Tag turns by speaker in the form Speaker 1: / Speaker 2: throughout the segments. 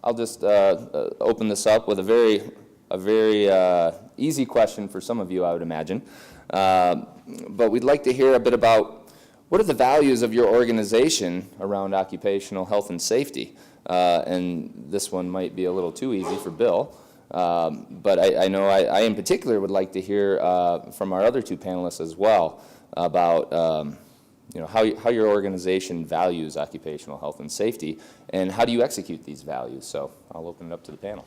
Speaker 1: I'll just open this up with a very easy question for some of you, I would imagine. But we'd like to hear a bit about what are the values of your organization around occupational health and safety? And this one might be a little too easy for Bill. But I know I in particular would like to hear from our other two panelists as well about how your organization values occupational health and safety, and how do you execute these values? So I'll open it up to the panel.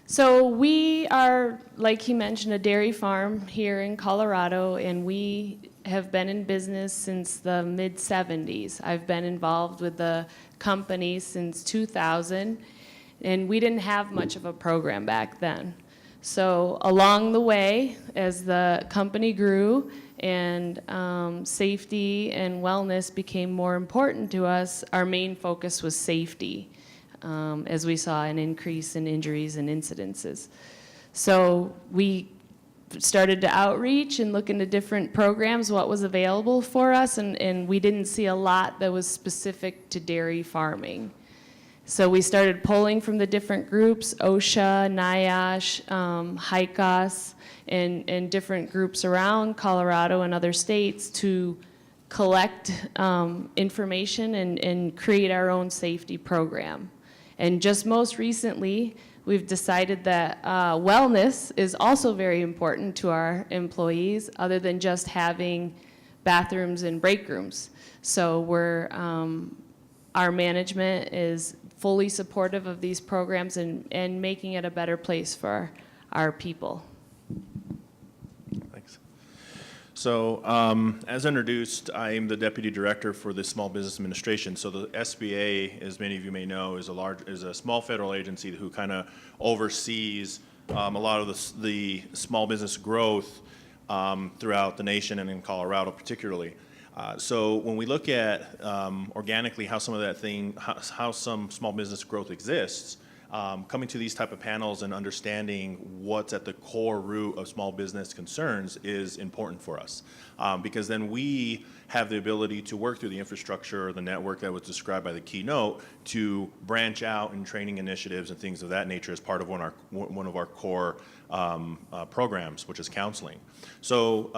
Speaker 2: So we are, like he mentioned, a dairy farm here in Colorado, and we have been in business since the mid-70s. I've been involved with the company since 2000, and we didn't have much of a program back then. So along the way, as the company grew and safety and wellness became more important to us, our main focus was safety, as we saw an increase in injuries and incidences. So we started to outreach and look into different programs, what was available for us, and we didn't see a lot that was specific to dairy farming. So we started pulling from the different groups, OSHA, NIOSH, HICOS, and different groups around Colorado and other states to collect information and create our own safety program. And just most recently, we've decided that wellness is also very important to our employees, other than just having bathrooms and break rooms. So our management is fully supportive of these programs and making it a better place for our people.
Speaker 3: Thanks. So as introduced, I am the Deputy Director for the Small Business Administration. So the SBA, as many of you may know, is a small federal agency who kind of oversees a lot of the small business growth throughout the nation and in Colorado particularly. So when we look at organically how some small business growth exists, coming to these type of panels and understanding what's at the core root of small business concerns is important for us, because then we have the ability to work through the infrastructure or the network that was described by the keynote to branch out in training initiatives and things of that nature as part of one of our core programs, which is counseling. So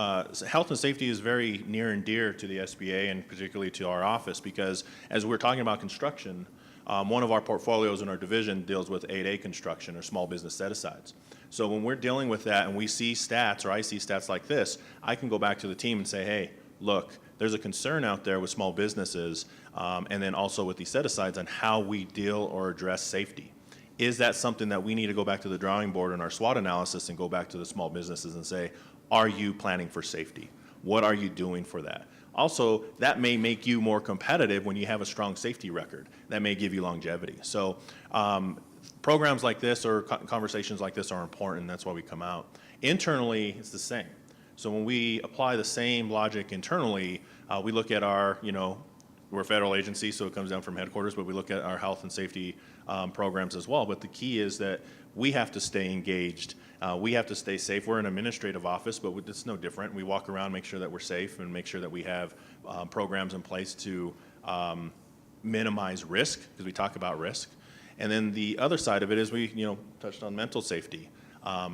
Speaker 3: health and safety is very near and dear to the SBA and particularly to our office, because as we're talking about construction, one of our portfolios in our division deals with 8A construction or small business set-asides. So when we're dealing with that and we see stats, or I see stats like this, I can go back to the team and say, hey, look, there's a concern out there with small businesses and then also with these set-asides on how we deal or address safety. Is that something that we need to go back to the drawing board in our SWOT analysis and go back to the small businesses and say, are you planning for safety? What are you doing for that? Also, that may make you more competitive when you have a strong safety record. That may give you longevity. So programs like this or conversations like this are important. That's why we come out. Internally, it's the same. So when we apply the same logic internally, we look at our, we're a federal agency, so it comes down from headquarters, but we look at our health and safety programs as well. But the key is that we have to stay engaged. We have to stay safe. We're an administrative office, but it's no different. We walk around, make sure that we're safe, and make sure that we have programs in place to minimize risk, because we talk about risk. And then the other side of it is we, touched on mental safety,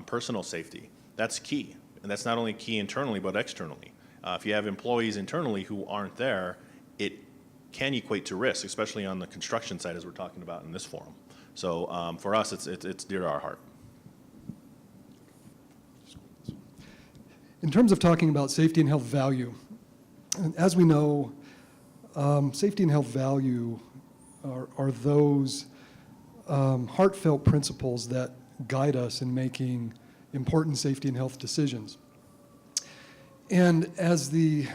Speaker 3: personal safety. That's key. And that's not only key internally, but externally. If you have employees internally who aren't there, it can equate to risk, especially on the construction side, as we're talking about in this forum. So for us, it's dear to our heart.
Speaker 4: In terms of talking about safety and health value, as we know, safety and health value are those heartfelt principles that guide us in making important safety and health decisions. And as the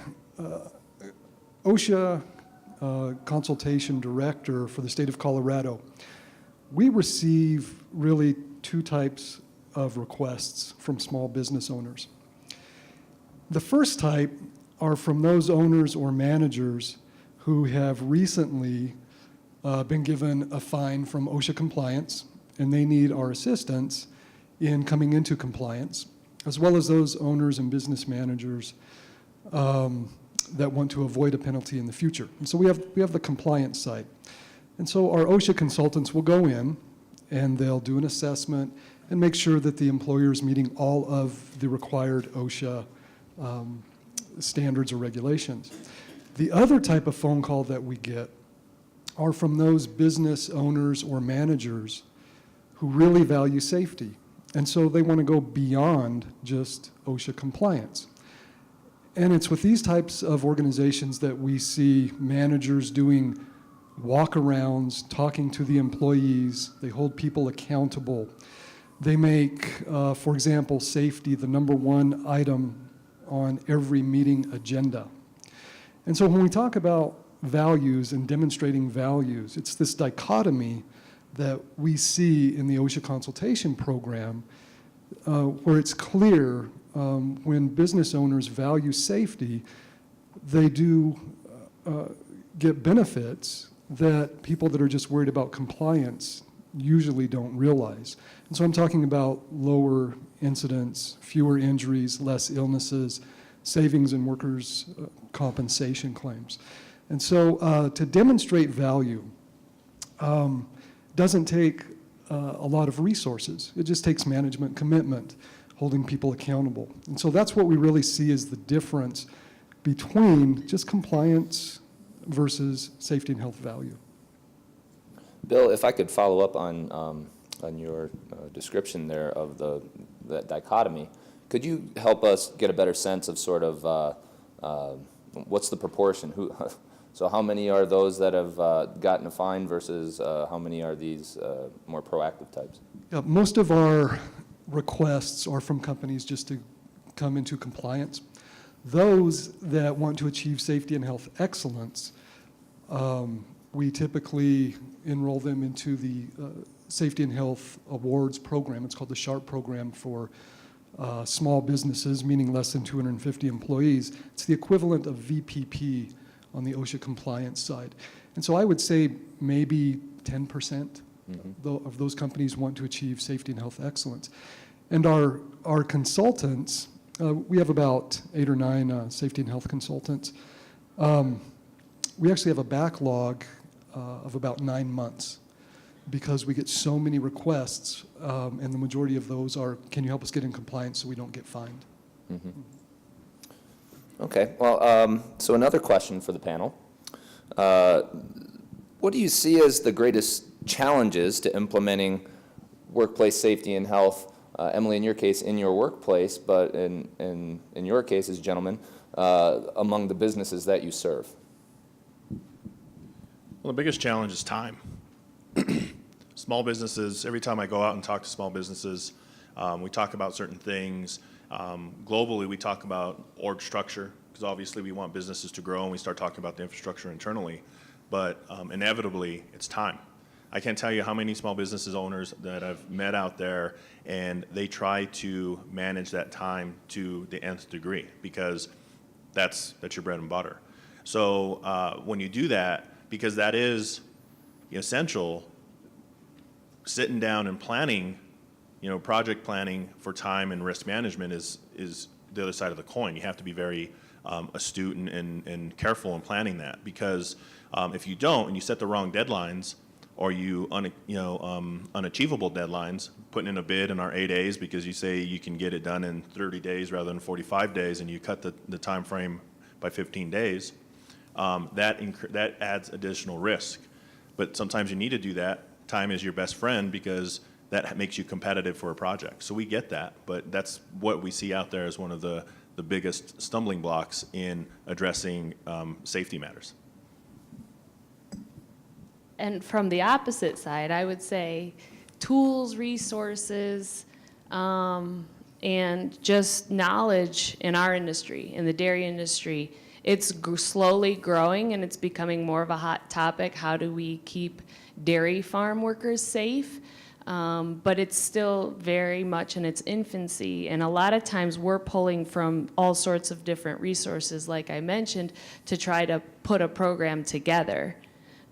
Speaker 4: OSHA consultation director for the state of Colorado, we receive really two types of requests from small business owners. The first type are from those owners or managers who have recently been given a fine from OSHA compliance, and they need our assistance in coming into compliance, as well as those owners and business managers that want to avoid a penalty in the future. And so we have the compliance side. And so our OSHA consultants will go in and they'll do an assessment and make sure that the employer is meeting all of the required OSHA standards or regulations. The other type of phone call that we get are from those business owners or managers who really value safety. And so they want to go beyond just OSHA compliance. And it's with these types of organizations that we see managers doing walk-arounds, talking to the employees. They hold people accountable. They make, for example, safety the #1 item on every meeting agenda. And so when we talk about values and demonstrating values, it's this dichotomy that we see in the OSHA consultation program where it's clear when business owners value safety, they do get benefits that people that are just worried about compliance usually don't realize. And so I'm talking about lower incidents, fewer injuries, less illnesses, savings in workers' compensation claims. And so to demonstrate value doesn't take a lot of resources. It just takes management commitment, holding people accountable. And so that's what we really see as the difference between just compliance versus safety and health value.
Speaker 1: Bill, if I could follow up on your description there of that dichotomy, could you help us get a better sense of sort of what's the proportion? So how many are those that have gotten a fine versus how many are these more proactive types?
Speaker 4: Yeah, most of our requests are from companies just to come into compliance. Those that want to achieve safety and health excellence, we typically enroll them into the Safety and Health Awards program. It's called the SHARP program for small businesses, meaning less than 250 employees. It's the equivalent of VPP on the OSHA compliance side. And so I would say maybe 10% of those companies want to achieve safety and health excellence. And our consultants, we have about 8 or 9 safety and health consultants. We actually have a backlog of about 9 months because we get so many requests, and the majority of those are, can you help us get in compliance so we don't get fined?
Speaker 1: Okay, well, so another question for the panel. What do you see as the greatest challenges to implementing workplace safety and health? Emily, in your case, in your workplace, but in your case as gentlemen, among the businesses that you serve?
Speaker 3: Well, the biggest challenge is time. Small businesses, every time I go out and talk to small businesses, we talk about certain things. Globally, we talk about org structure, because obviously we want businesses to grow and we start talking about the infrastructure internally. But inevitably, it's time. I can't tell you how many small businesses owners that I've met out there, and they try to manage that time to the nth degree, because that's your bread and butter. So when you do that, because that is essential, sitting down and planning, project planning for time and risk management is the other side of the coin. You have to be very astute and careful in planning that, because if you don't and you set the wrong deadlines, or you unachievable deadlines, putting in a bid in our 8 days because you say you can get it done in 30 days rather than 45 days, and you cut the time frame by 15 days, that adds additional risk. But sometimes you need to do that. Time is your best friend because that makes you competitive for a project. So we get that, but that's what we see out there as one of the biggest stumbling blocks in addressing safety matters.
Speaker 2: And from the opposite side, I would say tools, resources, and just knowledge in our industry, in the dairy industry. It's slowly growing and it's becoming more of a hot topic. How do we keep dairy farm workers safe? But it's still very much in its infancy. And a lot of times we're pulling from all sorts of different resources, like I mentioned, to try to put a program together.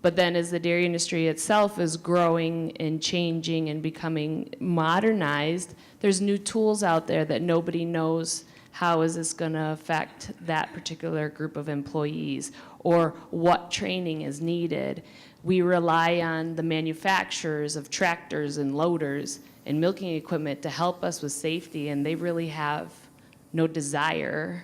Speaker 2: But then as the dairy industry itself is growing and changing and becoming modernized, there's new tools out there that nobody knows how is this going to affect that particular group of employees, or what training is needed. we rely on the manufacturers of tractors and loaders and milking equipment to help us with safety, and they really have no desire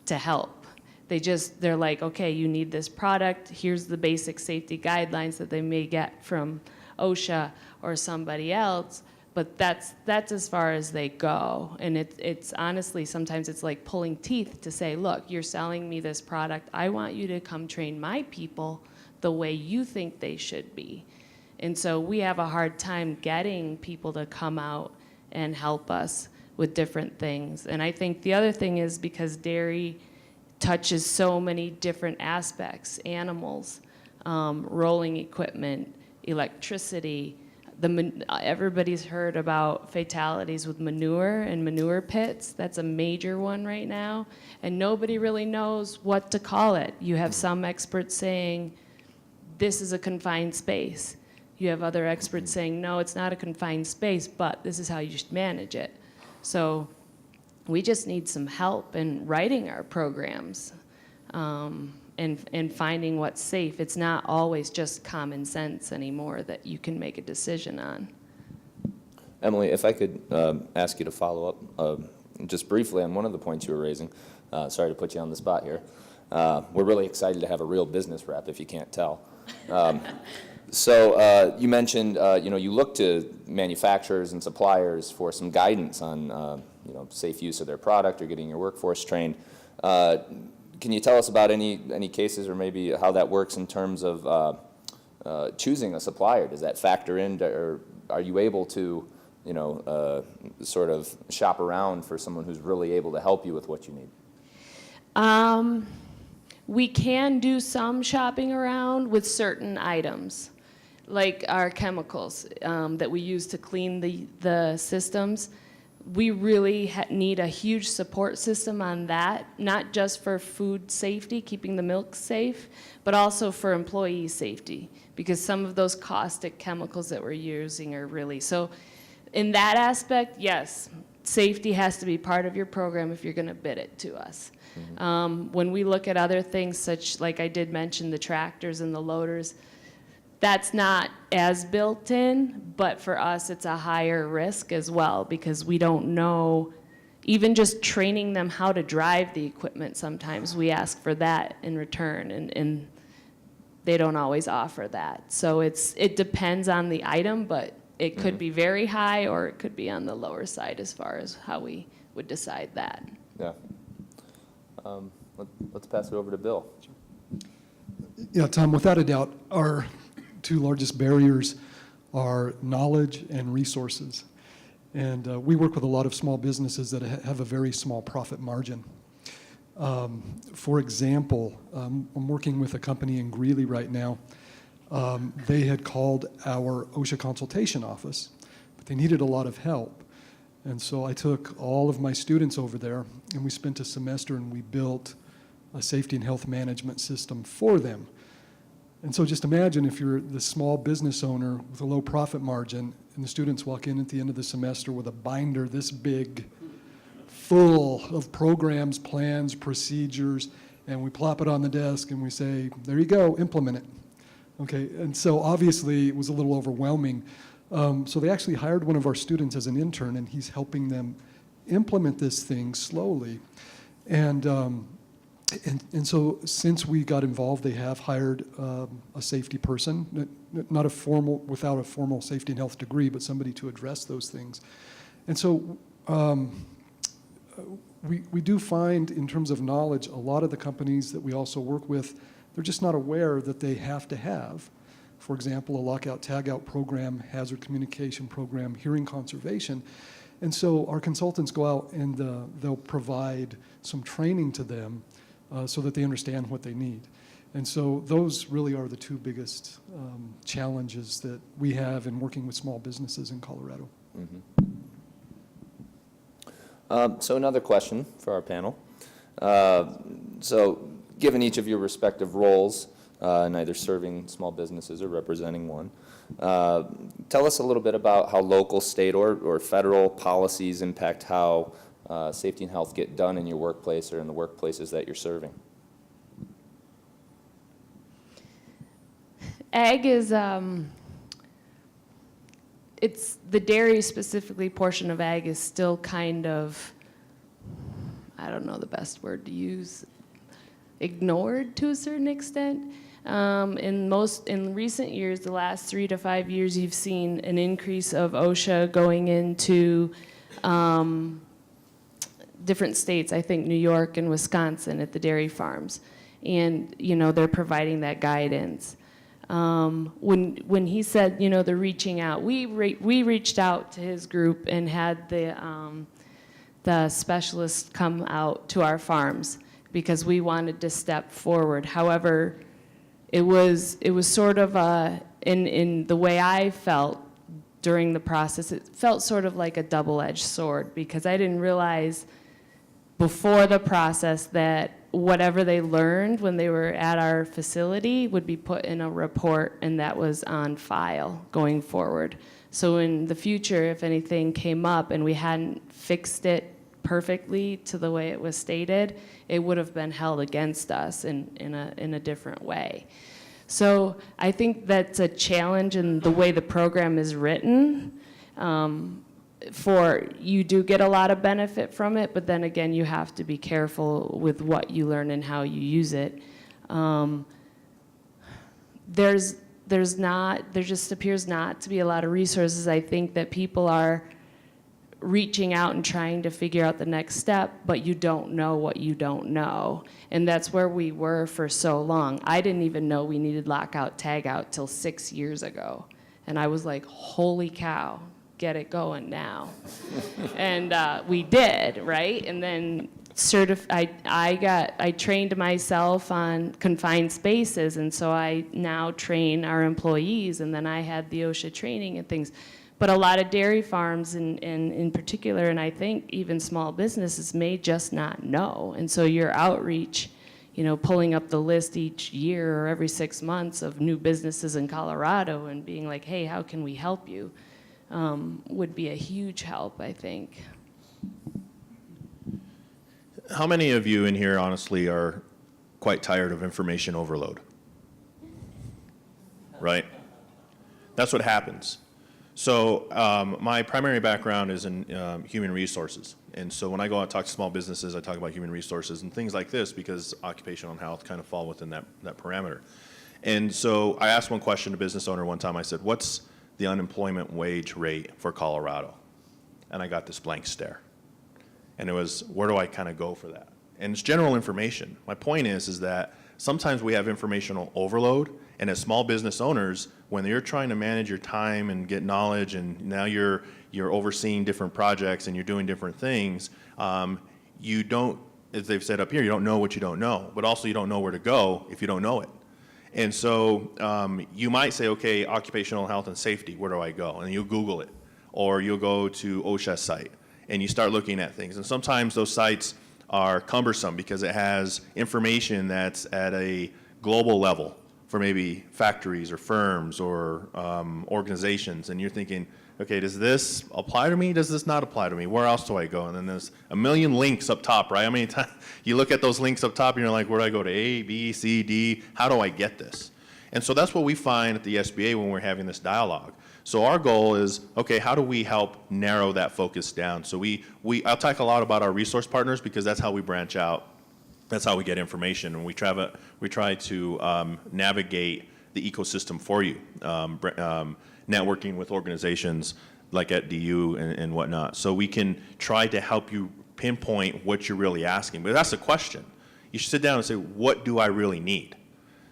Speaker 2: to help. They're like, okay, you need this product, here's the basic safety guidelines that they may get from OSHA or somebody else, but that's as far as they go. And it's honestly, sometimes it's like pulling teeth to say, look, you're selling me this product, I want you to come train my people the way you think they should be. And so we have a hard time getting people to come out and help us with different things. And I think the other thing is because dairy touches so many different aspects, animals, rolling equipment, electricity. Everybody's heard about fatalities with manure and manure pits. That's a major one right now. And nobody really knows what to call it. You have some experts saying, this is a confined space. You have other experts saying, no, it's not a confined space, but this is how you should manage it. So we just need some help in writing our programs and finding what's safe. It's not always just common sense anymore that you can make a decision on.
Speaker 1: Emily, if I could ask you to follow up just briefly on one of the points you were raising. Sorry to put you on the spot here. We're really excited to have a real business rep, if you can't tell. So you mentioned, you look to manufacturers and suppliers for some guidance on, safe use of their product or getting your workforce trained. Can you tell us about any cases or maybe how that works in terms of choosing a supplier? Does that factor in, or are you able to, sort of shop around for someone who's really able to help you with what you need?
Speaker 2: We can do some shopping around with certain items, like our chemicals that we use to clean the systems. We really need a huge support system on that, not just for food safety, keeping the milk safe, but also for employee safety, because some of those caustic chemicals that we're using are really, so in that aspect, yes, safety has to be part of your program if you're going to bid it to us. When we look at other things, such like I did mention, the tractors and the loaders, that's not as built in, but for us it's a higher risk as well, because we don't know, even just training them how to drive the equipment, sometimes we ask for that in return, and they don't always offer that. So it depends on the item, but it could be very high or it could be on the lower side as far as how we would decide that.
Speaker 1: Yeah. Let's pass it over to Bill.
Speaker 4: Yeah, Tom, without a doubt, our two largest barriers are knowledge and resources. And we work with a lot of small businesses that have a very small profit margin. For example, I'm working with a company in Greeley right now. They had called our OSHA consultation office, but they needed a lot of help. And so I took all of my students over there, and we spent a semester and we built a safety and health management system for them. And so just imagine if you're the small business owner with a low profit margin, and the students walk in at the end of the semester with a binder this big, full of programs, plans, procedures, and we plop it on the desk and we say, there you go, implement it. Okay, and so obviously it was a little overwhelming. So they actually hired one of our students as an intern, and he's helping them implement this thing slowly. And so since we got involved, they have hired a safety person, not a formal, without a formal safety and health degree, but somebody to address those things. And so we do find, in terms of knowledge, a lot of the companies that we also work with, they're just not aware that they have to have, for example, a lockout tagout program, hazard communication program, hearing conservation. And so our consultants go out and they'll provide some training to them so that they understand what they need. And so those really are the two biggest challenges that we have in working with small businesses in Colorado.
Speaker 1: So another question for our panel. So given each of your respective roles, in either serving small businesses or representing one, tell us a little bit about how local, state, or federal policies impact how safety and health get done in your workplace or in the workplaces that you're serving.
Speaker 2: Ag is, it's, the dairy specifically portion of ag is still kind of, I don't know the best word to use, ignored to a certain extent. In recent years, the last 3 to 5 years, you've seen an increase of OSHA going into different states, I think New York and Wisconsin at the dairy farms. And, you know, they're providing that guidance. When he said, you know, the reaching out, we reached out to his group and had the specialists come out to our farms because we wanted to step forward. However, it was sort of in the way I felt during the process, it felt sort of like a double-edged sword because I didn't realize before the process that whatever they learned when they were at our facility would be put in a report and that was on file going forward. So in the future, if anything came up and we hadn't fixed it perfectly to the way it was stated, it would have been held against us in a different way. So I think that's a challenge in the way the program is written. For you do get a lot of benefit from it, but then again, you have to be careful with what you learn and how you use it. There just appears not to be a lot of resources. I think that people are reaching out and trying to figure out the next step, but you don't know what you don't know. And that's where we were for so long. I didn't even know we needed lockout, tagout till 6 years ago. And I was like, holy cow, get it going now. And we did, right? And then I trained myself on confined spaces, and so I now train our employees, and then I had the OSHA training and things. But a lot of dairy farms in particular, and I think even small businesses may just not know. And so your outreach, you know, pulling up the list each year or every 6 months of new businesses in Colorado and being like, hey, how can we help you, would be a huge help, I think.
Speaker 3: How many of you in here honestly are quite tired of information overload? Right? That's what happens. So my primary background is in human resources. And so when I go out and talk to small businesses, I talk about human resources and things like this because occupational health kind of fall within that parameter. And so I asked one question to a business owner one time. I said, what's the unemployment wage rate for Colorado? And I got this blank stare. And it was, where do I kind of go for that? And it's general information. My point is that sometimes we have informational overload, and as small business owners, when you're trying to manage your time and get knowledge, and now you're overseeing different projects and you're doing different things, you don't, as they've said up here, you don't know what you don't know, but also you don't know where to go if you don't know it. And so you might say, okay, occupational health and safety, where do I go? And you'll Google it, or you'll go to OSHA's site, and you start looking at things. And sometimes those sites are cumbersome because it has information that's at a global level for maybe factories or firms or organizations, and you're thinking, okay, does this apply to me? Does this not apply to me? Where else do I go? And then there's a million links up top, right? How many times you look at those links up top and you're like, where do I go to A, B, C, D? How do I get this? And so that's what we find at the SBA when we're having this dialogue. So our goal is, okay, how do we help narrow that focus down? So I'll talk a lot about our resource partners because that's how we branch out. That's how we get information, and we try to navigate the ecosystem for you, networking with organizations like at DU and whatnot. So we can try to help you pinpoint what you're really asking. But that's the question. You should sit down and say, what do I really need?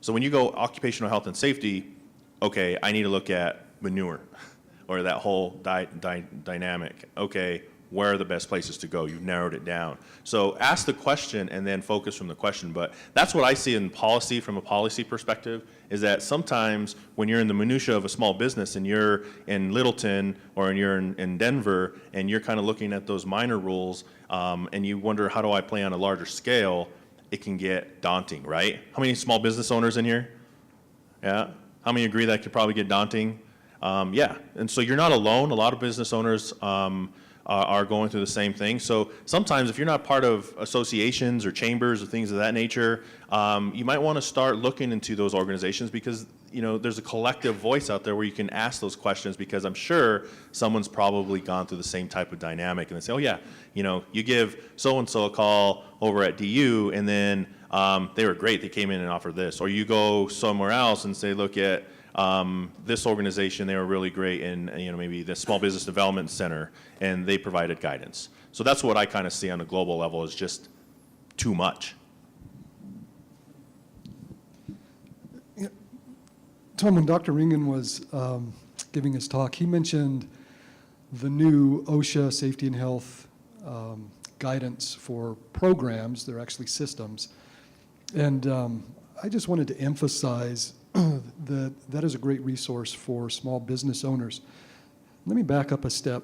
Speaker 3: So when you go occupational health and safety, okay, I need to look at manure or that whole dynamic. Okay, where are the best places to go? You've narrowed it down. So ask the question and then focus from the question. But that's what I see in policy from a policy perspective, is that sometimes when you're in the minutia of a small business and you're in Littleton or you're in Denver and you're kind of looking at those minor rules and you wonder, how do I play on a larger scale? It can get daunting, right? How many small business owners in here? Yeah? How many agree that could probably get daunting? Yeah, and so you're not alone. A lot of business owners are going through the same thing. So sometimes if you're not part of associations or chambers or things of that nature, you might want to start looking into those organizations because there's a collective voice out there where you can ask those questions, because I'm sure someone's probably gone through the same type of dynamic, and they say, oh yeah, you give so-and-so a call over at DU, and then they were great, they came in and offered this. Or you go somewhere else and say, look at this organization, they were really great in, maybe the Small Business Development Center, and they provided guidance. So that's what I kind of see on a global level, is just too much.
Speaker 4: Tom, when Dr. Ringen was giving his talk, he mentioned the new OSHA safety and health guidance for programs. They're actually systems. And I just wanted to emphasize that that is a great resource for small business owners. Let me back up a step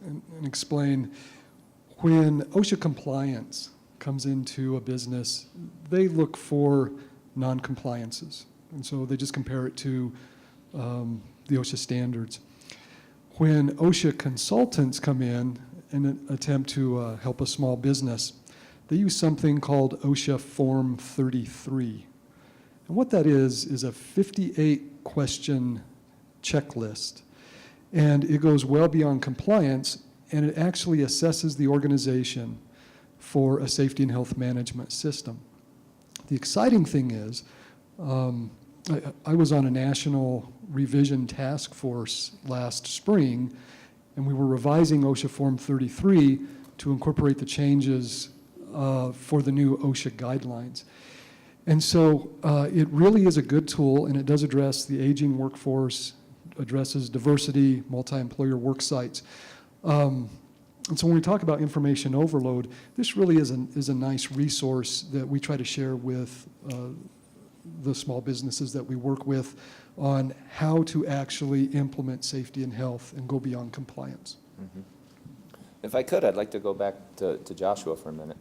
Speaker 4: and explain. When OSHA compliance comes into a business, they look for non-compliances. And so they just compare it to the OSHA standards. When OSHA consultants come in and attempt to help a small business, they use something called OSHA Form 33. And what that is a 58-question checklist. And it goes well beyond compliance, and it actually assesses the organization for a safety and health management system. The exciting thing is, I was on a national revision task force last spring, and we were revising OSHA Form 33 to incorporate the changes for the new OSHA guidelines. And so it really is a good tool, and it does address the aging workforce, addresses diversity, multi-employer work sites. And so when we talk about information overload, this really is a nice resource that we try to share with the small businesses that we work with on how to actually implement safety and health and go beyond compliance.
Speaker 1: Mm-hmm. If I could, I'd like to go back to Joshua for a minute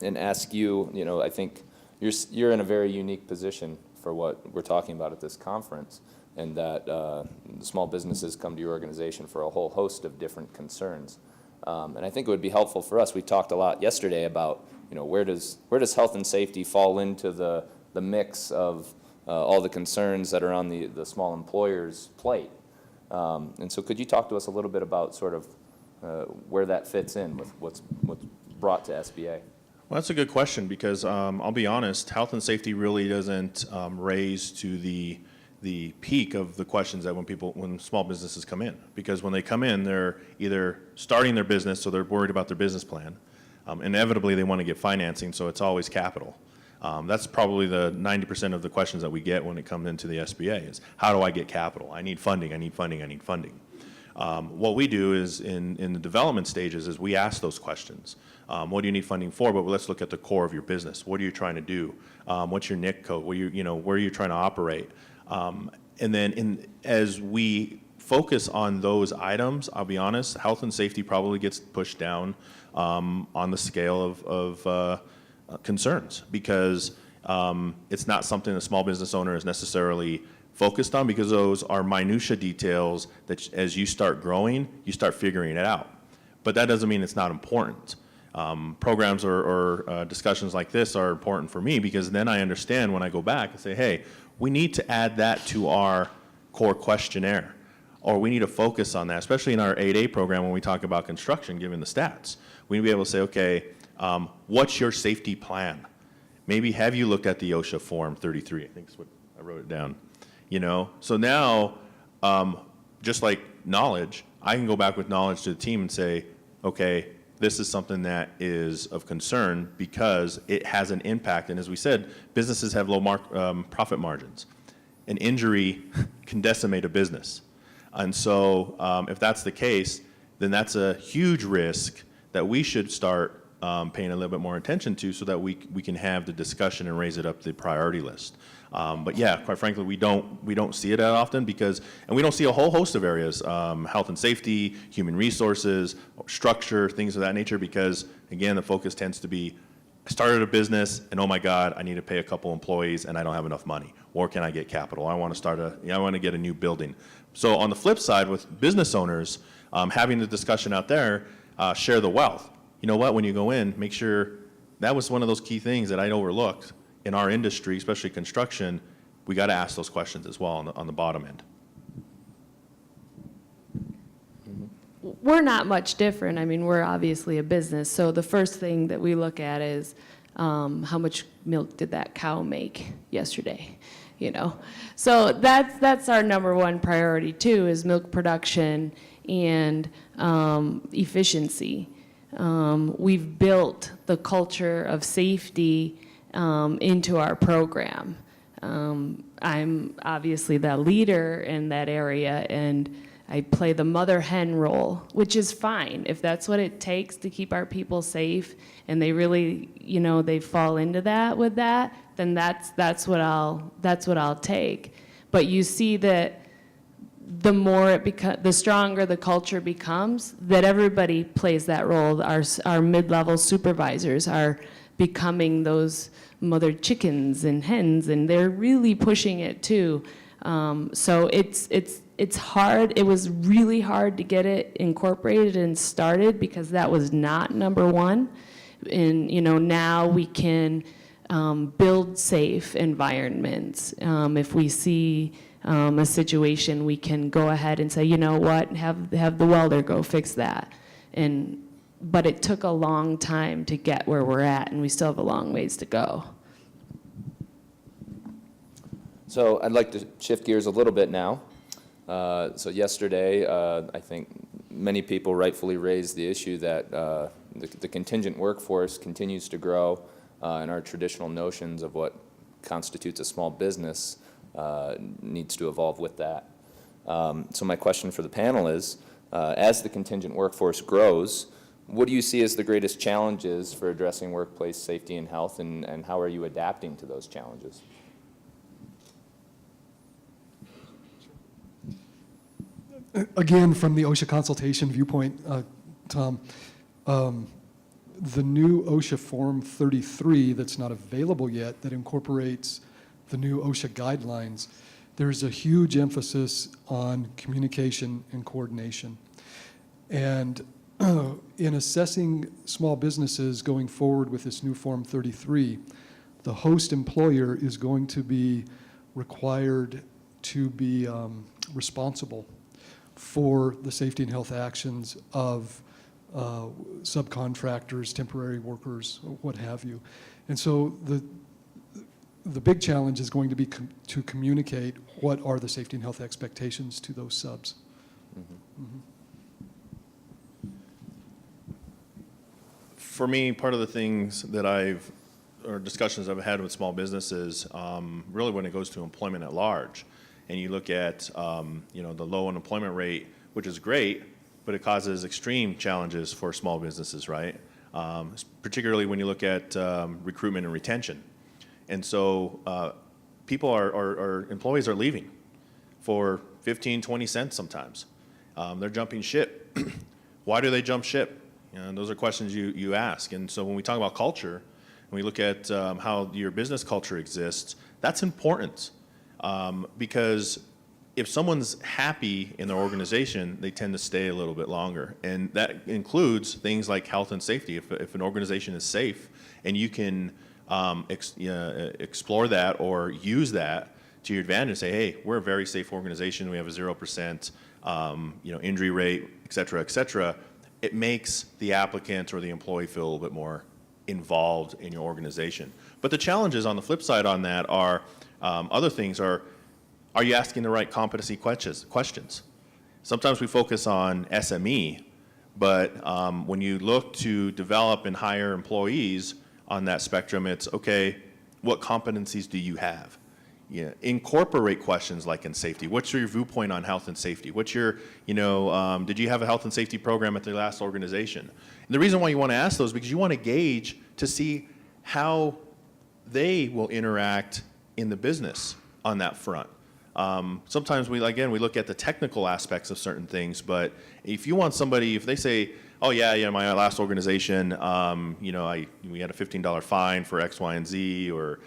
Speaker 1: and ask you, I think you're in a very unique position for what we're talking about at this conference, and that small businesses come to your organization for a whole host of different concerns. And I think it would be helpful for us. We talked a lot yesterday about, where does health and safety fall into the mix of all the concerns that are on the small employer's plate. And so could you talk to us a little bit about sort of where that fits in with what's brought to SBA?
Speaker 3: Well, that's a good question, because I'll be honest, health and safety really doesn't raise to the peak of the questions that when small businesses come in. Because when they come in, they're either starting their business, so they're worried about their business plan. Inevitably, they want to get financing, so it's always capital. That's probably the 90% of the questions that we get when it comes into the SBA is, how do I get capital? I need funding, I need funding, I need funding. What we do is in the development stages is we ask those questions. What do you need funding for? But let's look at the core of your business. What are you trying to do? What's your NIC code? Where are you trying to operate? And then as we focus on those items, I'll be honest, health and safety probably gets pushed down on the scale of concerns, because it's not something a small business owner is necessarily focused on, because those are minutia details that as you start growing, you start figuring it out. But that doesn't mean it's not important. Programs or discussions like this are important for me, because then I understand when I go back and say, hey, we need to add that to our core questionnaire, or we need to focus on that, especially in our 8A program when we talk about construction, given the stats. We need to be able to say, okay, what's your safety plan? Maybe have you looked at the OSHA Form 33? I think is what I wrote it down. So now, just like knowledge, I can go back with knowledge to the team and say, okay, this is something that is of concern because it has an impact. And as we said, businesses have low profit margins. An injury can decimate a business. And so if that's the case, then that's a huge risk that we should start paying a little bit more attention to, so that we can have the discussion and raise it up the priority list. But yeah, quite frankly, we don't see it that often, and we don't see a whole host of areas, health and safety, human resources, structure, things of that nature, because again, the focus tends to be, I started a business and oh my God, I need to pay a couple employees and I don't have enough money. Or can I get capital? I want to get a new building. So on the flip side, with business owners, having the discussion out there, share the wealth. You know what, when you go in, make sure, that was one of those key things that I'd overlooked in our industry, especially construction. we got to ask those questions as well on the bottom end.
Speaker 2: We're not much different. I mean, we're obviously a business, so the first thing that we look at is how much milk did that cow make yesterday, you know? So that's our number one priority too, is milk production and efficiency. We've built the culture of safety into our program. I'm obviously the leader in that area, and I play the mother hen role, which is fine. If that's what it takes to keep our people safe, and they really, you know, they fall into that with that, then that's what I'll take. But you see that the more the stronger the culture becomes, that everybody plays that role. Our mid-level supervisors are becoming those mother chickens and hens, and they're really pushing it too. So it's hard. It was really hard to get it incorporated and started because that was not number one. And you know, now we can build safe environments. If we see a situation, we can go ahead and say, you know what, have the welder go fix that. But it took a long time to get where we're at, and we still have a long ways to go.
Speaker 1: So I'd like to shift gears a little bit now. So yesterday, I think many people rightfully raised the issue that the contingent workforce continues to grow, and our traditional notions of what constitutes a small business needs to evolve with that. So my question for the panel is, as the contingent workforce grows, what do you see as the greatest challenges for addressing workplace safety and health, and how are you adapting to those challenges?
Speaker 4: Again, from the OSHA consultation viewpoint, Tom, the new OSHA Form 33 that's not available yet, that incorporates the new OSHA guidelines, there's a huge emphasis on communication and coordination. And in assessing small businesses going forward with this new Form 33, the host employer is going to be required to be responsible for the safety and health actions of subcontractors, temporary workers, what have you. And so the big challenge is going to be to communicate what are the safety and health expectations to those subs. Mm-hmm. Mm-hmm.
Speaker 3: For me, part of the things that or discussions I've had with small businesses, really when it goes to employment at large, and you look at you know, the low unemployment rate, which is great, but it causes extreme challenges for small businesses, right? Particularly when you look at recruitment and retention. And so employees are leaving for 15, 20 cents sometimes. They're jumping ship. Why do they jump ship? You know, those are questions you ask. And so when we talk about culture, and we look at how your business culture exists, that's important. Because if someone's happy in their organization, they tend to stay a little bit longer. And that includes things like health and safety. If an organization is safe and you can explore that or use that to your advantage and say, hey, we're a very safe organization, we have a 0% injury rate, et cetera, it makes the applicant or the employee feel a little bit more involved in your organization. But the challenges on the flip side on that are, other things are you asking the right competency questions? Sometimes we focus on SME, but when you look to develop and hire employees on that spectrum, it's, okay, what competencies do you have? Yeah, incorporate questions like in safety. What's your viewpoint on health and safety? What's your, did you have a health and safety program at the last organization? And the reason why you want to ask those is because you want to gauge to see how they will interact in the business on that front. Sometimes we look at the technical aspects of certain things, but if you want somebody, if they say, oh yeah, my last organization, we had a $15 fine for X, Y, and Z, or,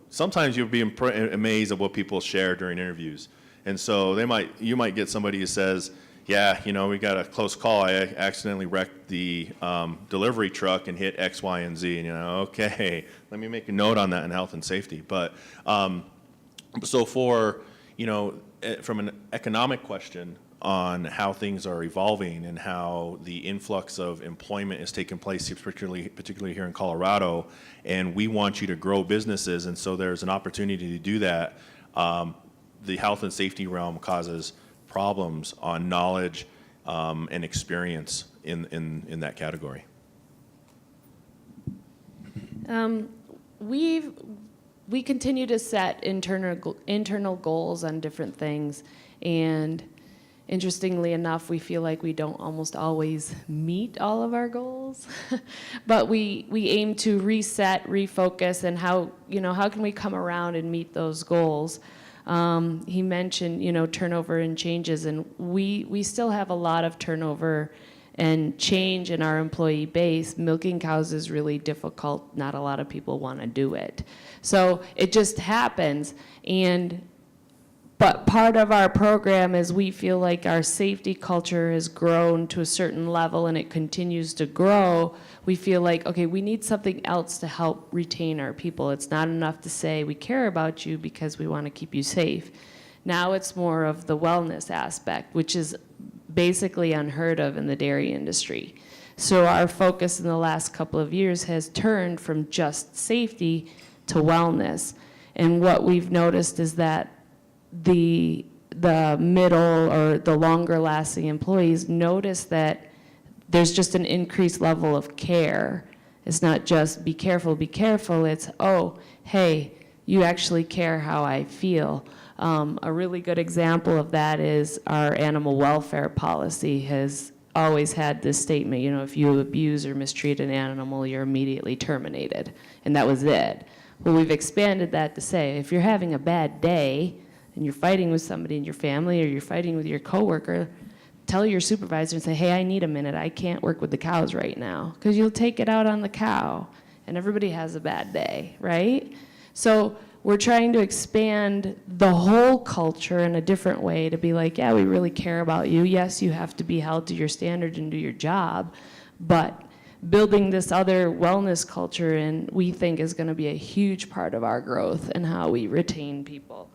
Speaker 3: sometimes you'll be amazed at what people share during interviews. And so you might get somebody who says, yeah, we got a close call. I accidentally wrecked the delivery truck and hit X, Y, and Z. And okay, let me make a note on that in health and safety. But So for, from an economic question on how things are evolving and how the influx of employment is taking place, particularly here in Colorado, and we want you to grow businesses, and so there's an opportunity to do that. The health and safety realm causes problems on knowledge and experience in that category.
Speaker 2: We continue to set internal goals on different things, and interestingly enough, we feel like we don't almost always meet all of our goals, but we aim to reset, refocus, and how can we come around and meet those goals. He mentioned, turnover and changes, and we still have a lot of turnover and change in our employee base. Milking cows is really difficult. Not a lot of people want to do it. So it just happens. But part of our program is we feel like our safety culture has grown to a certain level and it continues to grow. We feel like, okay, we need something else to help retain our people. It's not enough to say we care about you because we want to keep you safe. Now it's more of the wellness aspect, which is basically unheard of in the dairy industry. So our focus in the last couple of years has turned from just safety to wellness. And what we've noticed is that the middle or the longer lasting employees notice that there's just an increased level of care. It's not just be careful, it's, oh, hey, you actually care how I feel. A really good example of that is our animal welfare policy has always had this statement, if you abuse or mistreat an animal, you're immediately terminated. And that was it. Well, we've expanded that to say, if you're having a bad day and you're fighting with somebody in your family or you're fighting with your coworker, tell your supervisor and say, hey, I need a minute. I can't work with the cows right now. Because you'll take it out on the cow. And everybody has a bad day, right? So we're trying to expand the whole culture in a different way to be like, yeah, we really care about you. Yes, you have to be held to your standard and do your job. But building this other wellness culture in, we think, is going to be a huge part of our growth and how we retain people.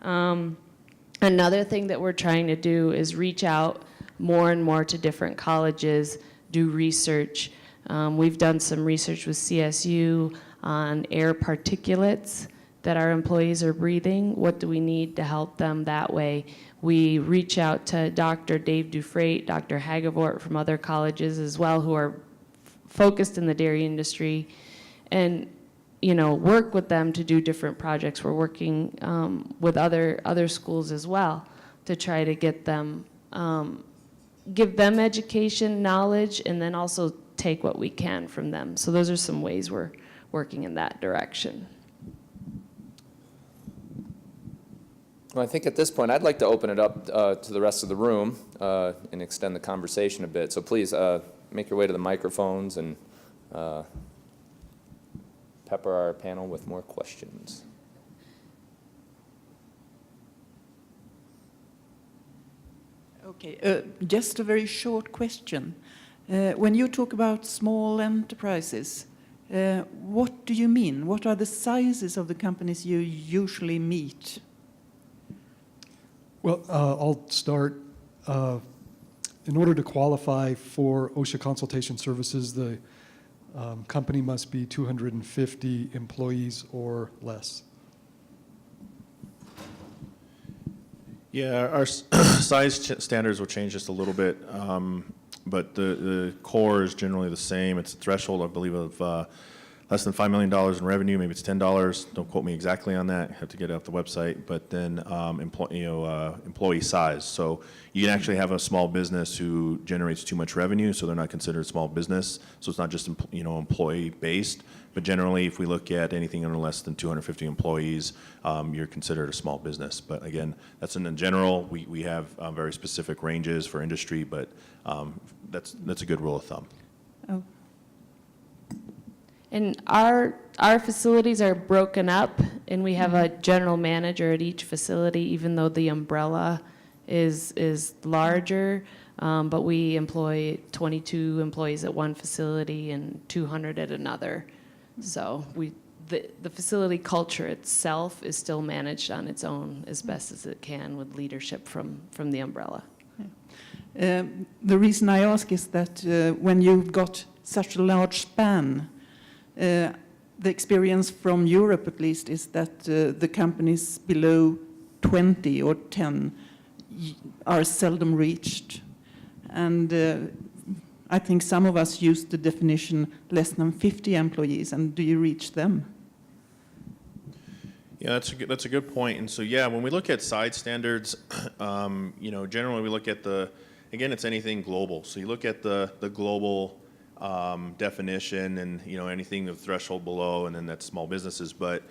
Speaker 2: Another thing that we're trying to do is reach out more and more to different colleges, do research. We've done some research with CSU on air particulates that our employees are breathing. What do we need to help them that way? We reach out to Dr. Dave Dufresne, Dr. Hagevort from other colleges as well who are focused in the dairy industry, and work with them to do different projects. We're working with other schools as well to try to get them, give them education, knowledge, and then also take what we can from them. So those are some ways we're working in that direction.
Speaker 1: Well, I think at this point, I'd like to open it up to the rest of the room and extend the conversation a bit. So please make your way to the microphones and pepper our panel with more questions.
Speaker 5: Okay, just a very short question. When you talk about small enterprises, what do you mean? What are the sizes of the companies you usually meet?
Speaker 4: Well, I'll start. In order to qualify for OSHA consultation services, the company must be 250 employees or less.
Speaker 3: Yeah, our size standards will change just a little bit, but the core is generally the same. It's a threshold, I believe, of less than $5 million in revenue. Maybe it's $10. Don't quote me exactly on that. I have to get it off the website. But then employee size. So you can actually have a small business who generates too much revenue, so they're not considered a small business. So it's not just employee based. But generally, if we look at anything under less than 250 employees, you're considered a small business. But again, that's in general. We have very specific ranges for industry, but that's a good rule of thumb.
Speaker 5: Oh.
Speaker 2: And our facilities are broken up, and we have a general manager at each facility, even though the umbrella is larger. But we employ 22 employees at one facility and 200 at another. So we the facility culture itself is still managed on its own as best as it can with leadership from the umbrella.
Speaker 5: The reason I ask is that when you've got such a large span, the experience from Europe at least is that the companies below 20 or 10 are seldom reached. And I think some of us use the definition less than 50 employees, and do you reach them?
Speaker 3: Yeah, that's a good point. And so, yeah, when we look at side standards, you know, generally we look at again, it's anything global. So you look at the global definition and, you know, anything the threshold below, and then that's small businesses. But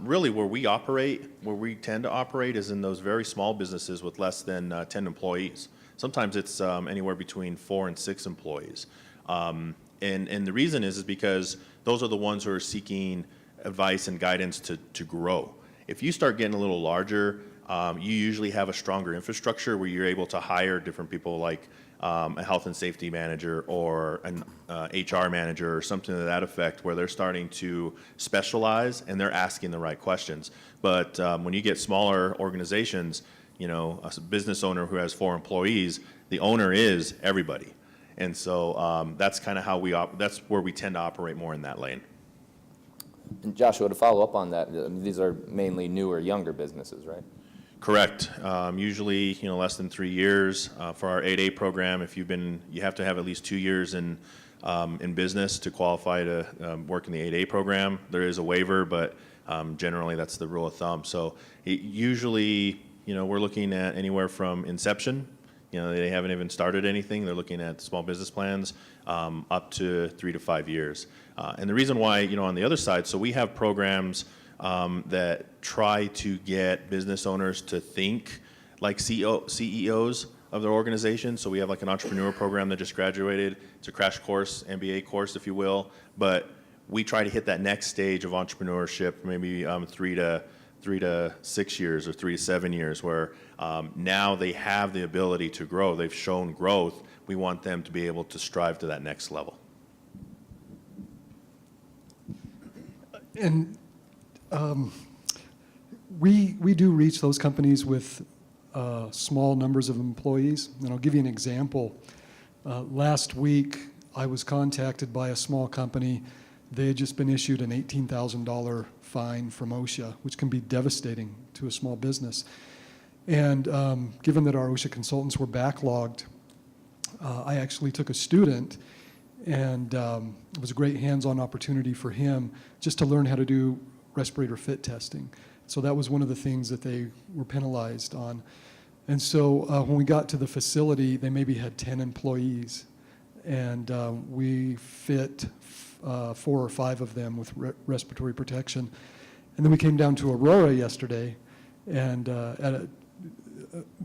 Speaker 3: really where we tend to operate is in those very small businesses with less than 10 employees. Sometimes it's anywhere between 4 and 6 employees. And the reason is because those are the ones who are seeking advice and guidance to grow. If you start getting a little larger, you usually have a stronger infrastructure where you're able to hire different people like a health and safety manager or an HR manager or something to that effect, where they're starting to specialize and they're asking the right questions. But when you get smaller organizations, you know, a business owner who has 4 employees, the owner is everybody. And so that's kind of how that's where we tend to operate more in that lane.
Speaker 1: And Joshua, to follow up on that, I mean, these are mainly newer, younger businesses, right?
Speaker 3: Correct. Usually, you know, less than 3 years. For our 8A program, you have to have at least 2 years in business to qualify to work in the 8A program. There is a waiver, but generally that's the rule of thumb. So usually, you know, we're looking at anywhere from inception. You know, they haven't even started anything. They're looking at small business plans up to 3 to 5 years. And the reason why, you know, on the other side, so we have programs that try to get business owners to think like CEOs of their organization. So we have like an entrepreneur program that just graduated. It's a crash course, MBA course, if you will. But we try to hit that next stage of entrepreneurship, maybe 3 to 6 years or 3 to 7 years, where now they have the ability to grow. They've shown growth. We want them to be able to strive to that next level.
Speaker 4: And we do reach those companies with small numbers of employees. And I'll give you an example. Last week, I was contacted by a small company. They had just been issued an $18,000 fine from OSHA, which can be devastating to a small business. And given that our OSHA consultants were backlogged, I actually took a student, and it was a great hands-on opportunity for him just to learn how to do respirator fit testing. So that was one of the things that they were penalized on. And so when we got to the facility, they maybe had 10 employees, and we fit 4 or 5 of them with respiratory protection. And then we came down to Aurora yesterday and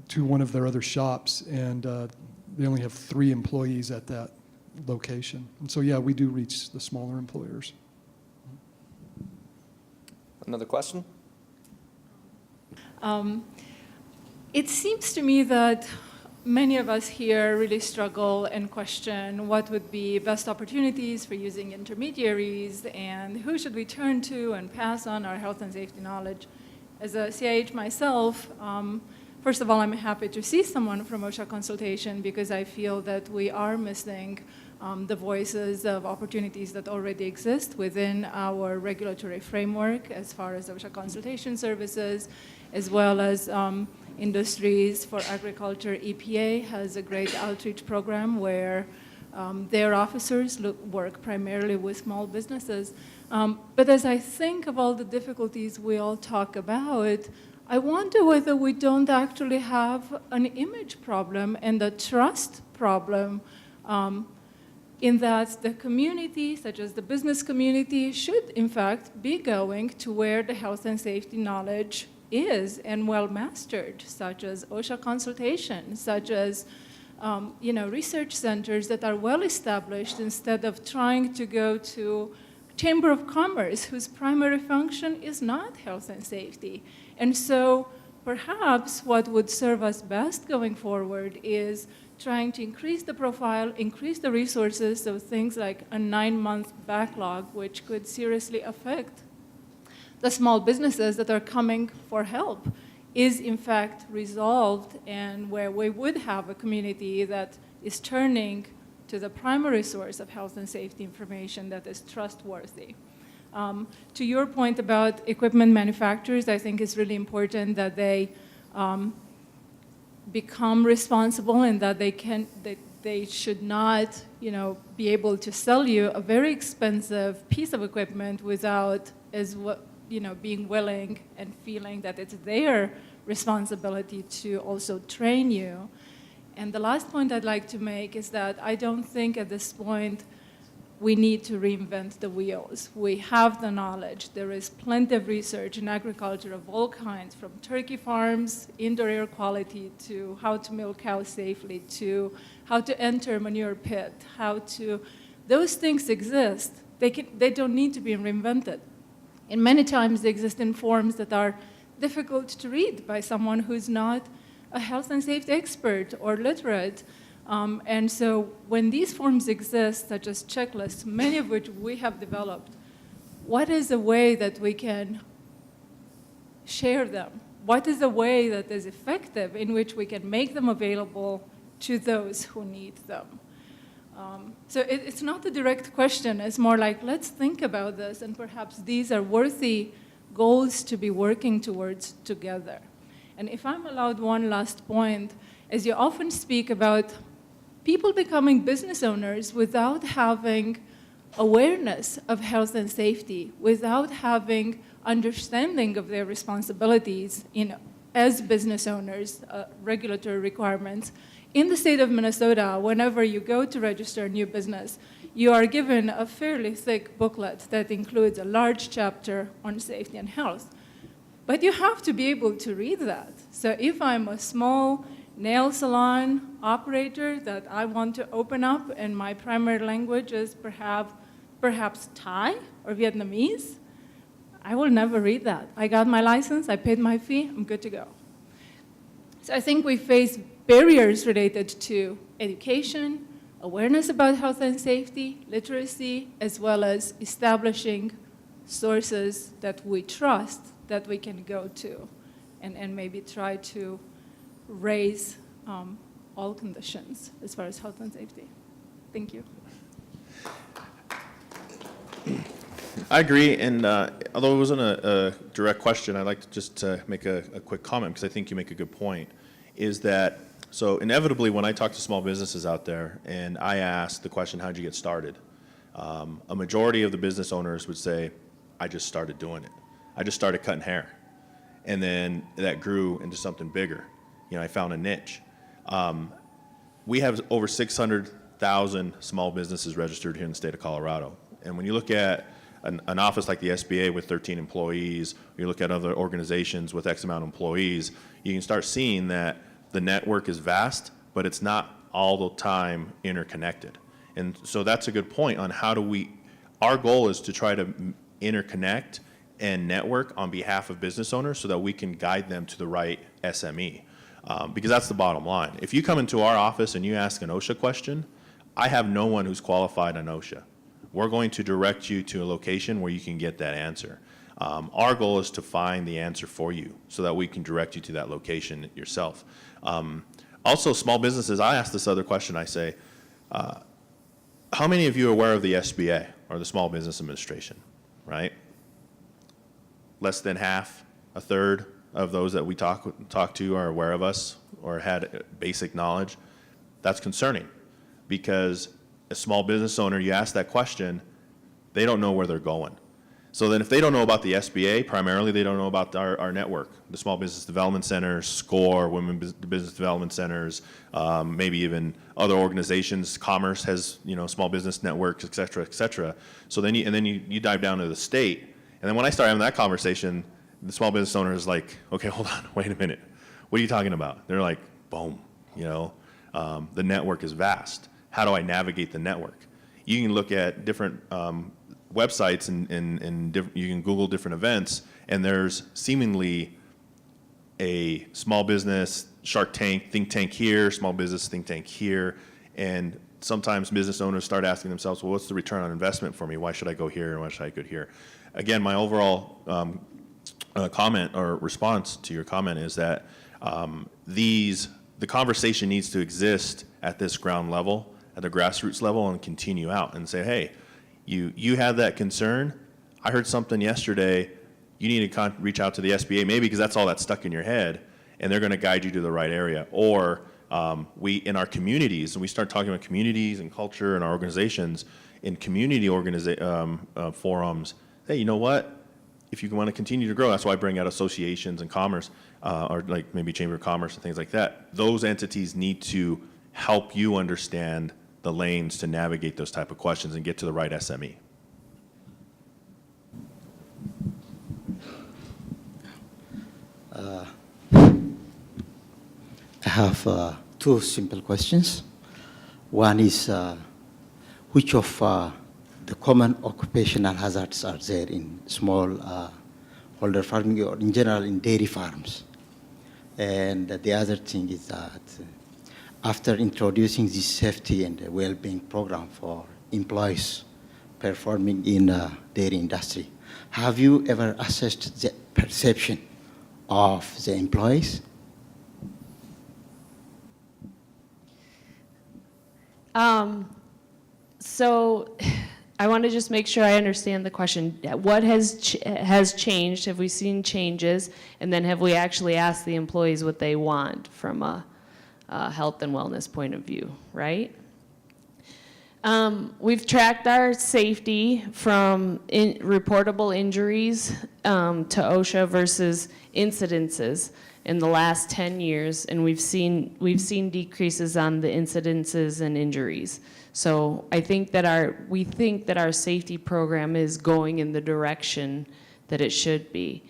Speaker 4: to one of their other shops, and they only have 3 employees at that location. And so, yeah, we do reach the smaller employers.
Speaker 1: Another question?
Speaker 6: It seems to me that many of us here really struggle and question what would be best opportunities for using intermediaries and who should we turn to and pass on our health and safety knowledge. As a CIH myself, first of all, I'm happy to see someone from OSHA Consultation because I feel that we are missing the voices of opportunities that already exist within our regulatory framework as far as OSHA Consultation services, as well as Industries for Agriculture. EPA has a great outreach program where their officers work primarily with small businesses. But as I think of all the difficulties we all talk about, I wonder whether we don't actually have an image problem and a trust problem in that the community, such as the business community, should in fact be going to where the health and safety knowledge is and well mastered, such as OSHA Consultation, such as research centers that are well established, instead of trying to go to Chamber of Commerce, whose primary function is not health and safety. And so perhaps what would serve us best going forward is trying to increase the profile, increase the resources, so things like a 9-month backlog, which could seriously affect the small businesses that are coming for help is in fact resolved, and where we would have a community that is turning to the primary source of health and safety information that is trustworthy. To your point about equipment manufacturers, I think it's really important that they become responsible and that they should not, be able to sell you a very expensive piece of equipment without being willing and feeling that it's their responsibility to also train you. And the last point I'd like to make is that I don't think at this point we need to reinvent the wheels. We have the knowledge. There is plenty of research in agriculture of all kinds, from turkey farms, indoor air quality, to how to milk cows safely, to how to enter a manure pit, those things exist. They don't need to be reinvented. And many times they exist in forms that are difficult to read by someone who's not a health and safety expert or literate. And so when these forms exist, such as checklists, many of which we have developed, what is a way that we can share them? What is a way that is effective in which we can make them available to those who need them? So it's not a direct question. It's more like, let's think about this, and perhaps these are worthy goals to be working towards together. And if I'm allowed one last point, as you often speak about people becoming business owners without having awareness of health and safety, without having understanding of their responsibilities as business owners, regulatory requirements. In the state of Minnesota, whenever you go to register a new business, you are given a fairly thick booklet that includes a large chapter on safety and health. But you have to be able to read that. So if I'm a small nail salon operator that I want to open up and my primary language is perhaps Thai or Vietnamese, I will never read that. I got my license, I paid my fee, I'm good to go. So I think we face barriers related to education, awareness about health and safety, literacy, as well as establishing sources that we trust that we can go to and maybe try to raise all conditions as far as health and safety. Thank you.
Speaker 3: I agree, and although it wasn't a direct question, I'd like to just make a quick comment, because I think you make a good point, is that, so inevitably when I talk to small businesses out there and I ask the question, how'd you get started? A majority of the business owners would say, I just started doing it. I just started cutting hair. And then that grew into something bigger. I found a niche. We have over 600,000 small businesses registered here in the state of Colorado. And when you look at an office like the SBA with 13 employees, or you look at other organizations with X amount of employees, you can start seeing that the network is vast, but it's not all the time interconnected. And so that's a good point on our goal is to try to interconnect and network on behalf of business owners so that we can guide them to the right SME. Because that's the bottom line. If you come into our office and you ask an OSHA question, I have no one who's qualified on OSHA. We're going to direct you to a location where you can get that answer. Our goal is to find the answer for you so that we can direct you to that location yourself. Also, small businesses, I ask this other question, I say, how many of you are aware of the SBA, or the Small Business Administration, right? Less than half, a third of those that we talk to are aware of us or had basic knowledge. That's concerning, because a small business owner, you ask that question, they don't know where they're going. So then if they don't know about the SBA, primarily they don't know about our network, the Small Business Development Centers, SCORE, Women Business Development Centers, maybe even other organizations. Commerce has, small business networks, et cetera, et cetera. So then you dive down to the state. And then when I start having that conversation, the small business owner is like, okay, hold on, wait a minute. What are you talking about? They're like, boom, the network is vast. How do I navigate the network? You can look at different websites and you can Google different events, and there's seemingly a small business Shark Tank, think tank here, small business think tank here, and sometimes business owners start asking themselves, well, what's the return on investment for me? Why should I go here and why should I go here? Again, my overall comment or response to your comment is that the conversation needs to exist at this ground level, at the grassroots level, and continue out and say, hey, you have that concern. I heard something yesterday. You need to reach out to the SBA, maybe because that's all that's stuck in your head, and they're going to guide you to the right area. Or we, in our communities, and we start talking about communities and culture and our organizations, in community forums, hey, you know what? If you want to continue to grow, that's why I bring out associations and commerce, or like maybe Chamber of Commerce and things like that. Those entities need to help you understand the lanes to navigate those type of questions and get to the right SME.
Speaker 7: I have two simple questions. One is, which of the common occupational hazards are there in small holder farming or in general in dairy farms? And the other thing is that after introducing this safety and well-being program for employees performing in the dairy industry, have you ever assessed the perception of the employees?
Speaker 2: So I want to just make sure I understand the question. What has changed? Have we seen changes? And then have we actually asked the employees what they want from a health and wellness point of view, right? We've tracked our safety from reportable injuries to OSHA versus incidences in the last 10 years, and we've seen decreases on the incidences and injuries. So I think that we think that our safety program is going in the direction that it should be.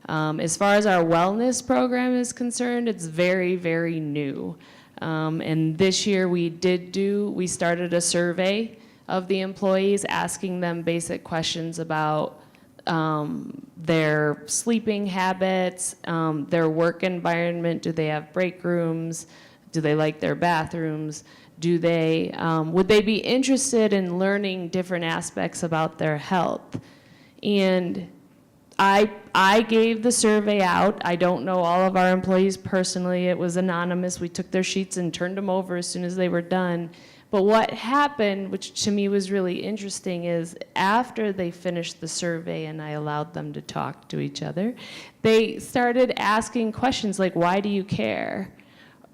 Speaker 2: As far as our wellness program is concerned, it's very, very new. And this year we started a survey of the employees, asking them basic questions about their sleeping habits, their work environment. Do they have break rooms? Do they like their bathrooms? Would they be interested in learning different aspects about their health? And I gave the survey out. I don't know all of our employees personally. It was anonymous. We took their sheets and turned them over as soon as they were done. But what happened, which to me was really interesting, is after they finished the survey and I allowed them to talk to each other, they started asking questions like, why do you care?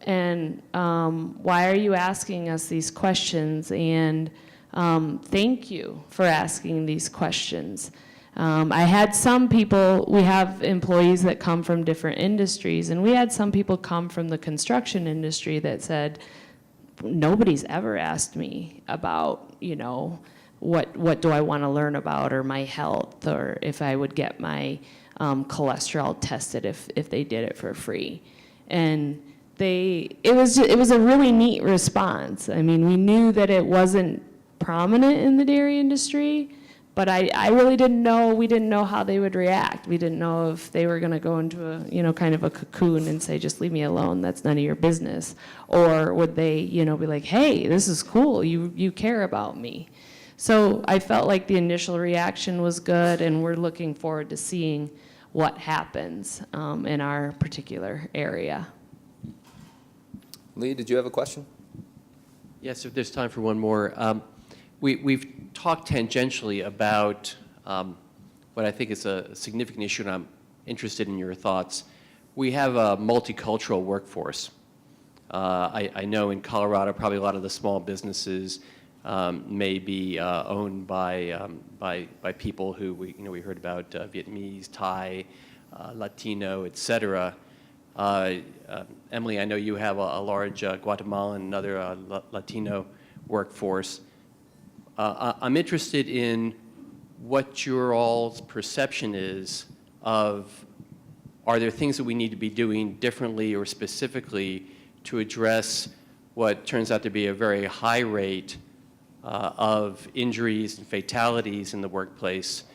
Speaker 2: And why are you asking us these questions? And thank you for asking these questions. I had some people, we have employees that come from different industries, and we had some people come from the construction industry that said, nobody's ever asked me about, what do I want to learn about, or my health, or if I would get my cholesterol tested if they did it for free. And it was a really neat response. I mean, we knew that it wasn't prominent in the dairy industry, but I really didn't know, we didn't know how they would react. We didn't know if they were going to go into a, kind of a cocoon and say, just leave me alone, that's none of your business. Or would they, be like, hey, this is cool, you care about me. So I felt like the initial reaction was good, and we're looking forward to seeing what happens in our particular area.
Speaker 1: Lee, did you have a question?
Speaker 8: Yes, if there's time for one more. We've talked tangentially about what I think is a significant issue, and I'm interested in your thoughts. We have a multicultural workforce. I know in Colorado, probably a lot of the small businesses may be owned by people who we heard about Vietnamese, Thai, Latino, et cetera. Emily, I know you have a large Guatemalan and other Latino workforce. I'm interested in what your all's perception is of, are there things that we need to be doing differently or specifically to address what turns out to be a very high rate of injuries and fatalities in the workplace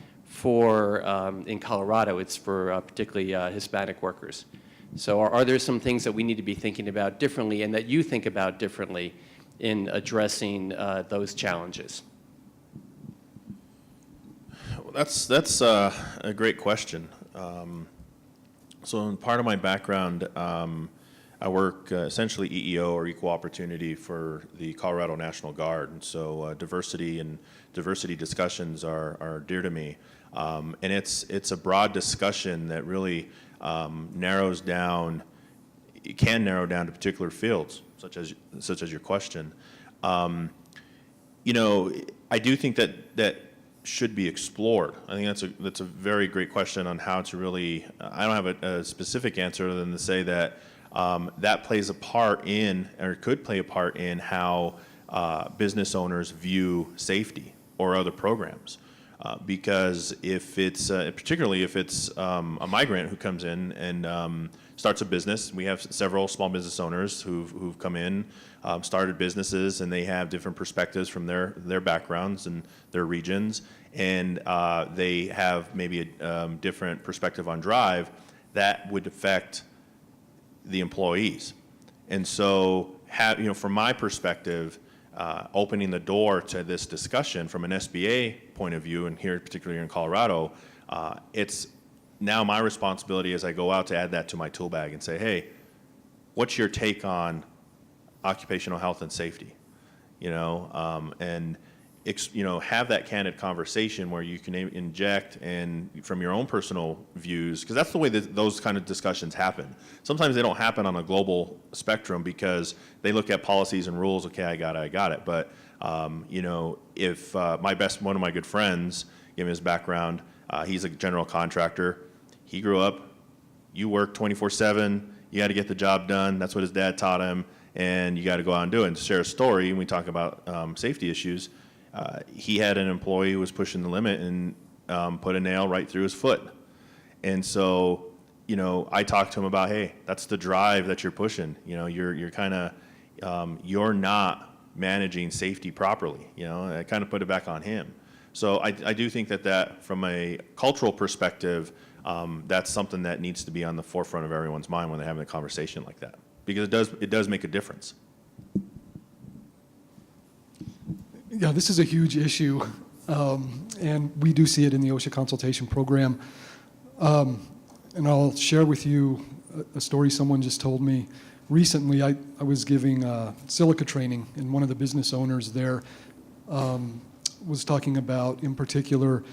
Speaker 8: in Colorado? It's for particularly Hispanic workers. So are there some things that we need to be thinking about differently, and that you think about differently in addressing those challenges?
Speaker 3: Well, that's a great question. So in part of my background, I work essentially EEO or equal opportunity for the Colorado National Guard. And so diversity and diversity discussions are dear to me. And it's a broad discussion that really narrows down, it can narrow down to particular fields, such as your question. You know, I do think that should be explored. I think that's a very great question on how to really, I don't have a specific answer other than to say that that plays a part in, or could play a part in how business owners view safety or other programs. Because if it's, particularly if it's a migrant who comes in and starts a business, we have several small business owners who've come in, started businesses, and they have different perspectives from their backgrounds and their regions, and they have maybe a different perspective on drive that would affect the employees. And so, from my perspective, opening the door to this discussion from an SBA point of view, and here particularly in Colorado, it's now my responsibility as I go out to add that to my tool bag and say, hey, what's your take on occupational health and safety? And have that candid conversation where you can inject and from your own personal views, because that's the way that those kind of discussions happen. Sometimes they don't happen on a global spectrum because they look at policies and rules. Okay, I got it. But if one of my good friends, give me his background, he's a general contractor. He grew up, you work 24/7. You got to get the job done. That's what his dad taught him, and you got to go out and do it. And to share a story, and we talk about safety issues. He had an employee who was pushing the limit and put a nail right through his foot. And so, I talked to him about, hey, that's the drive that you're pushing. You're kind of, you're not managing safety properly. I kind of put it back on him. So I do think that from a cultural perspective, that's something that needs to be on the forefront of everyone's mind when they're having a conversation like that, because it does make a difference.
Speaker 4: Yeah, this is a huge issue, and we do see it in the OSHA consultation program. And I'll share with you a story someone just told me recently. I was giving silica training, and one of the business owners there was talking about, in particular,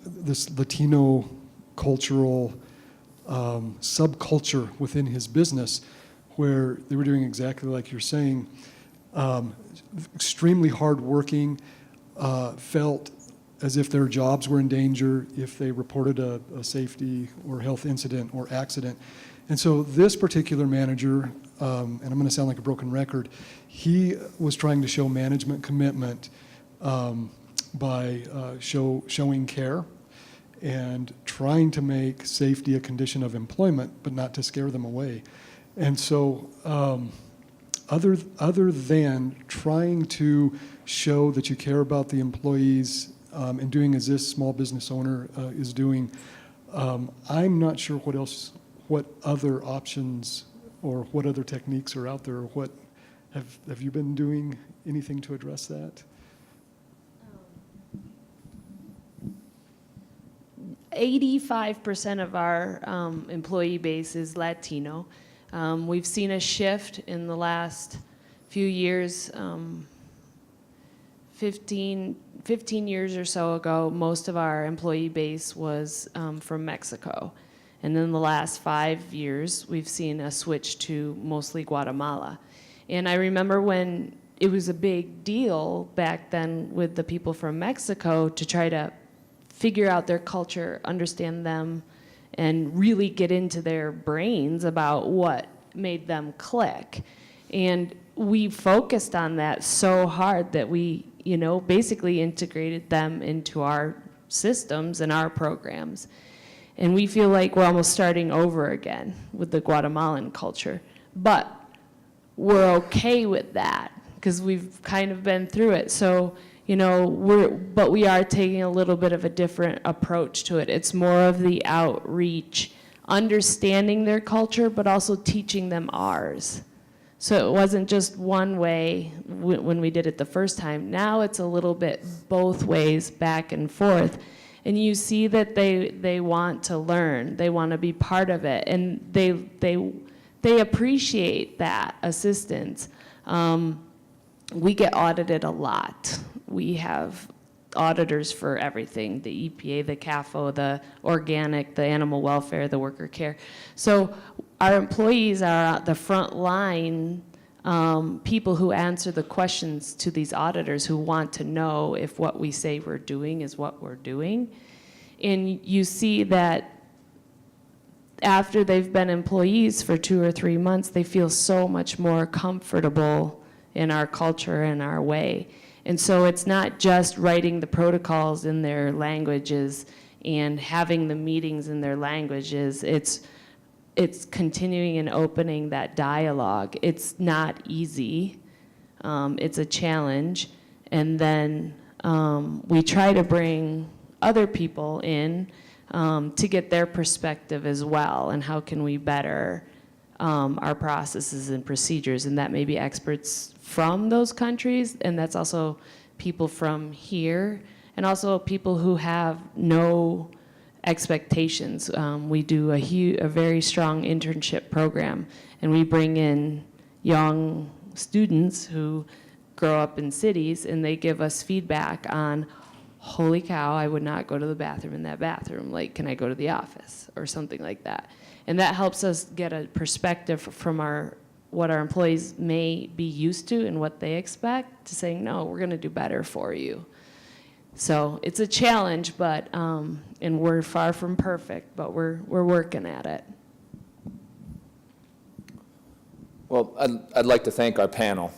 Speaker 4: this Latino cultural subculture within his business, where they were doing exactly like you're saying. Extremely hardworking, felt as if their jobs were in danger if they reported a safety or health incident or accident. And so this particular manager, and I'm going to sound like a broken record, he was trying to show management commitment by showing care and trying to make safety a condition of employment, but not to scare them away. And so other than trying to show that you care about the employees and doing as this small business owner is doing, I'm not sure what other options or what other techniques are out there. What have you been doing anything to address that?
Speaker 2: 85% of our employee base is Latino. We've seen a shift in the last few years. 15 years or so ago, most of our employee base was from Mexico. And then the last 5 years, we've seen a switch to mostly Guatemala. And I remember when it was a big deal back then with the people from Mexico to try to figure out their culture, understand them, and really get into their brains about what made them click. And we focused on that so hard that we, basically integrated them into our systems and our programs. And we feel like we're almost starting over again with the Guatemalan culture. But we're okay with that because we've kind of been through it. So, but we are taking a little bit of a different approach to it. It's more of the outreach, understanding their culture, but also teaching them ours. So it wasn't just one way when we did it the first time. Now it's a little bit both ways, back and forth. And you see that they want to learn, they want to be part of it, and they appreciate that assistance. We get audited a lot. We have auditors for everything, the EPA, the CAFO, the organic, the animal welfare, the worker care. So our employees are the front line people who answer the questions to these auditors who want to know if what we say we're doing is what we're doing. And you see that after they've been employees for 2 or 3 months, they feel so much more comfortable in our culture and our way. And so it's not just writing the protocols in their languages and having the meetings in their languages. It's continuing and opening that dialogue. It's not easy. It's a challenge. And then we try to bring other people in to get their perspective as well, and how can we better our processes and procedures. And that may be experts from those countries, and that's also people from here, and also people who have no expectations. We do a very strong internship program, and we bring in young students who grow up in cities, and they give us feedback on, holy cow, I would not go to the bathroom in that bathroom. Like, can I go to the office or something like that? And that helps us get a perspective from what our employees may be used to and what they expect, to saying, no, we're going to do better for you. So it's a challenge, but and we're far from perfect, but we're working at it.
Speaker 1: Well, I'd like to thank our panel